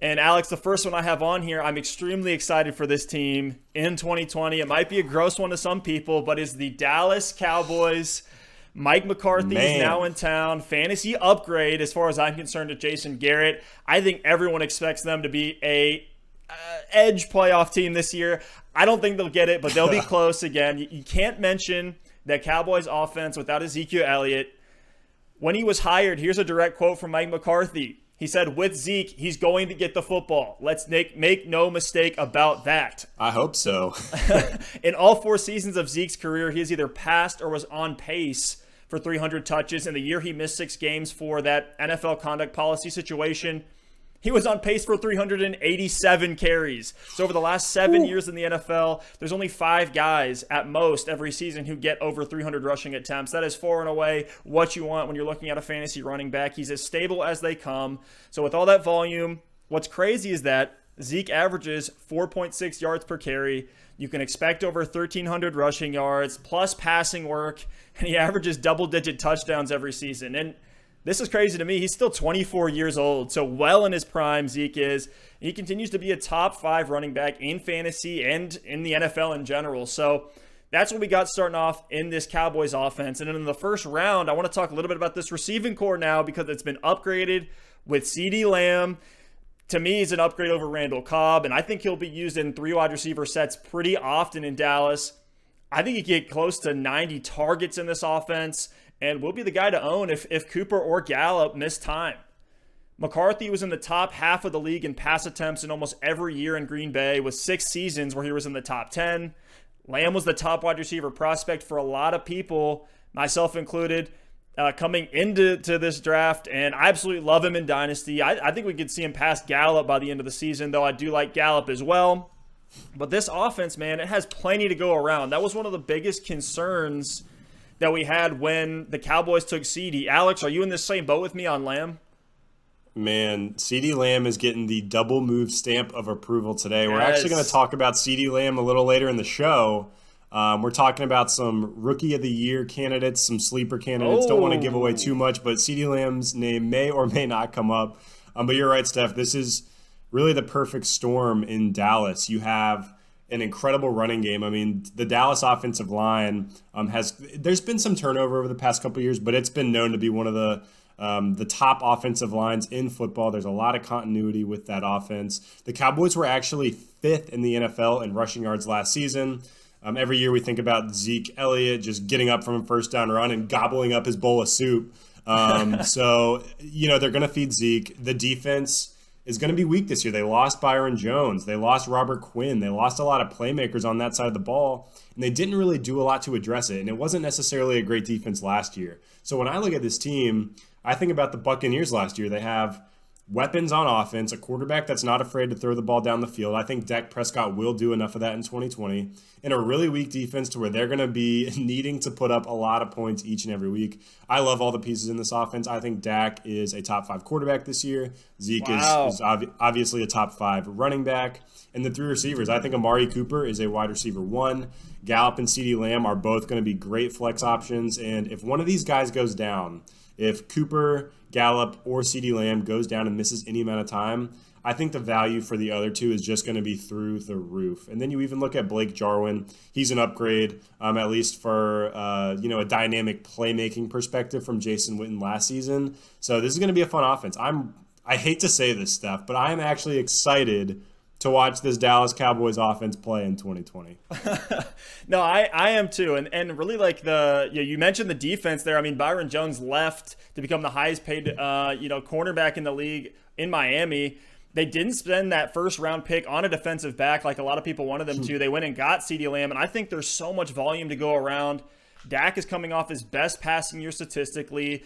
And Alex, the first one I have on here, I'm extremely excited for this team in 2020. It might be a gross one to some people, but it's the Dallas Cowboys. Mike McCarthy is now in town. Fantasy upgrade, as far as I'm concerned, to Jason Garrett. I think everyone expects them to be a edge playoff team this year. I don't think they'll get it, but they'll be close again. You can't mention that Cowboys offense without Ezekiel Elliott. When he was hired, here's a direct quote from Mike McCarthy. He said, with Zeke, he's going to get the football. Let's make no mistake about that. I hope so. In all 4 seasons of Zeke's career, he has either passed or was on pace for 300 touches. In the year he missed 6 games for that NFL conduct policy situation, he was on pace for 387 carries. So over the last 7 years in the NFL, there's only 5 guys at most every season who get over 300 rushing attempts. That is far and away what you want when you're looking at a fantasy running back. He's as stable as they come. So with all that volume, what's crazy is that Zeke averages 4.6 yards per carry. You can expect over 1,300 rushing yards plus passing work, and he averages double-digit touchdowns every season. And this is crazy to me. He's still 24 years old, so well in his prime, Zeke is. He continues to be a top 5 running back in fantasy and in the NFL in general. So that's what we got starting off in this Cowboys offense. And then in the first round, I want to talk a little bit about this receiving core now because it's been upgraded with Ceedee Lamb. To me, he's an upgrade over Randall Cobb, and I think he'll be used in 3 wide receiver sets pretty often in Dallas. I think he can get close to 90 targets in this offense, and will be the guy to own if Cooper or Gallup miss time. McCarthy was in the top half of the league in pass attempts in almost every year in Green Bay, with 6 seasons where he was in the top 10. Lamb was the top wide receiver prospect for a lot of people, myself included, coming into this draft, and I absolutely love him in Dynasty. I think we could see him pass Gallup by the end of the season, though I do like Gallup as well. But this offense, man, it has plenty to go around. That was one of the biggest concerns that we had when the Cowboys took Ceedee. Alex, are you in the same boat with me on Lamb? Man, Ceedee Lamb is getting the double move stamp of approval today. Yes. We're actually going to talk about Ceedee Lamb a little later in the show. We're talking about some Rookie of the Year candidates, some sleeper candidates. Don't want to give away too much, but Ceedee Lamb's name may or may not come up. But you're right, Steph. This is really the perfect storm in Dallas. You have an incredible running game. I mean, the Dallas offensive line there's been some turnover over the past couple of years, but it's been known to be one of the top offensive lines in football. There's a lot of continuity with that offense. The Cowboys were actually 5th in the NFL in rushing yards last season. Every year we think about Zeke Elliott just getting up from a first down run and gobbling up his bowl of soup. So, they're going to feed Zeke. The defense is going to be weak this year. They lost Byron Jones. They lost Robert Quinn. They lost a lot of playmakers on that side of the ball, and they didn't really do a lot to address it. And it wasn't necessarily a great defense last year. So when I look at this team, I think about the Buccaneers last year. They have weapons on offense, a quarterback that's not afraid to throw the ball down the field. I think Dak Prescott will do enough of that in 2020. And a really weak defense to where they're going to be needing to put up a lot of points each and every week. I love all the pieces in this offense. I think Dak is a top 5 quarterback this year. Zeke is obviously a top 5 running back. And the 3 receivers, I think Amari Cooper is a wide receiver 1. Gallup and Ceedee Lamb are both going to be great flex options. And if one of these guys goes down, if Cooper, Gallup, or Ceedee Lamb goes down and misses any amount of time, I think the value for the other 2 is just going to be through the roof. And then you even look at BLake Jarwin. He's an upgrade, at least for a dynamic playmaking perspective from Jason Witten last season. So this is going to be a fun offense. I hate to say this stuff, but I am actually excited to watch this Dallas Cowboys offense play in 2020. No, I am too. And really, like, you mentioned the defense there. I mean, Byron Jones left to become the highest paid cornerback in the league in Miami. They didn't spend that first round pick on a defensive back like a lot of people wanted them to. They went and got Ceedee Lamb, and I think there's so much volume to go around. Dak is coming off his best passing year statistically.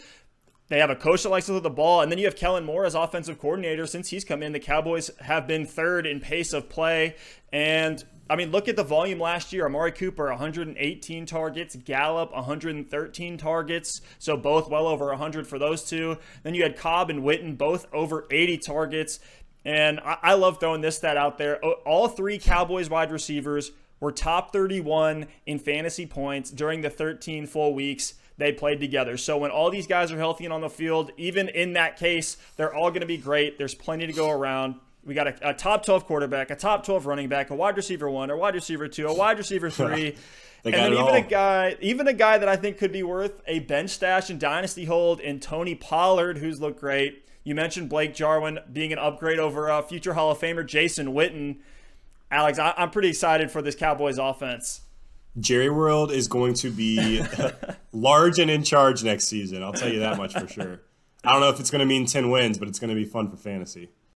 They have a coach that likes to throw the ball, and then you have Kellen Moore as offensive coordinator. Since he's come in, the Cowboys have been 3rd in pace of play. And, I mean, look at the volume last year. Amari Cooper, 118 targets. Gallup, 113 targets. So both well over 100 for those 2. Then you had Cobb and Witten, both over 80 targets. And I love throwing this stat out there. All 3 Cowboys wide receivers were top 31 in fantasy points during the 13 full weeks they played together. So when all these guys are healthy and on the field, even in that case, they're all going to be great. There's plenty to go around. We got a top 12 quarterback, a top 12 running back, a wide receiver 1, a wide receiver 2, a wide receiver 3. And then even a guy that I think could be worth a bench stash and dynasty hold in Tony Pollard, who's looked great. You mentioned BLake Jarwin being an upgrade over future Hall of Famer Jason Witten. Alex, I'm pretty excited for this Cowboys offense. Jerry World is going to be large and in charge next season. I'll tell you that much for sure. I don't know if it's going to mean 10 wins, but it's going to be fun for fantasy.